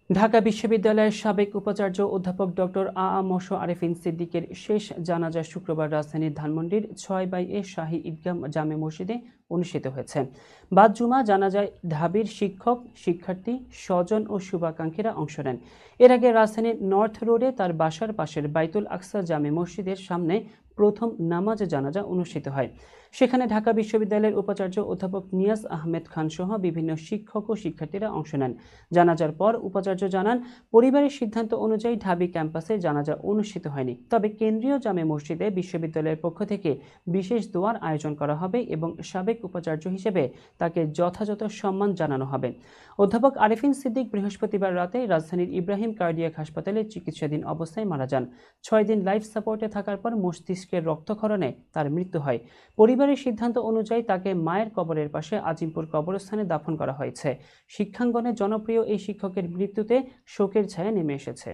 ঢাকা বিশ্ববিদ্যালয়ের সাবেক উপাচার্য অধ্যাপক ডক্টর আ.আ.ম.আরেফিন সিদ্দিকের শেষ জানাজা শুক্রবার রাজধানীর ধানমন্ডির ৬/এ শাহী ঈদগাহ জামে মসজিদে অনুষ্ঠিত হয়েছে। বাদ জুমা জানাজায় ঢাবির শিক্ষক, শিক্ষার্থী, স্বজন ও শুভাকাঙ্ক্ষীরা অংশ নেন। এর আগে রাজধানীর নর্থ রোডে তার বাসার পাশের বাইতুল আকসা জামে মসজিদের সামনে প্রথম নামাজ জানাজা অনুষ্ঠিত হয়। সেখানে ঢাকা বিশ্ববিদ্যালয়ের উপাচার্য অধ্যাপক নিয়াজ আহমেদ খান সহ বিভিন্ন শিক্ষক ও শিক্ষার্থীরা অংশ নেন। জানাজার পর উপাচার্য জানান, পরিবারের সিদ্ধান্ত অনুযায়ী ঢাবি ক্যাম্পাসে জানাজা অনুষ্ঠিত হয়নি, তবে কেন্দ্রীয় জামে মসজিদে বিশ্ববিদ্যালয়ের পক্ষ থেকে বিশেষ দোয়ার আয়োজন করা হবে এবং সাবেক উপাচার্য হিসেবে তাকে যথাযথ সম্মান জানানো হবে। অধ্যাপক আরেফিন সিদ্দিক বৃহস্পতিবার রাতে রাজধানীর ইব্রাহিম কার্ডিয়াক হাসপাতালে চিকিৎসাধীন অবস্থায় মারা যান। ৬ দিন লাইফ সাপোর্টে থাকার পর মস্তিষ্কের রক্তক্ষরণে তার মৃত্যু হয়। পরিবারের সিদ্ধান্ত অনুযায়ী তাকে মায়ের কবরের পাশে আজিমপুর কবরস্থানে দাফন করা হয়েছে। শিক্ষাঙ্গনে জনপ্রিয় এই শিক্ষকের মৃত্যুতে শোকের ছায়া নেমে এসেছে।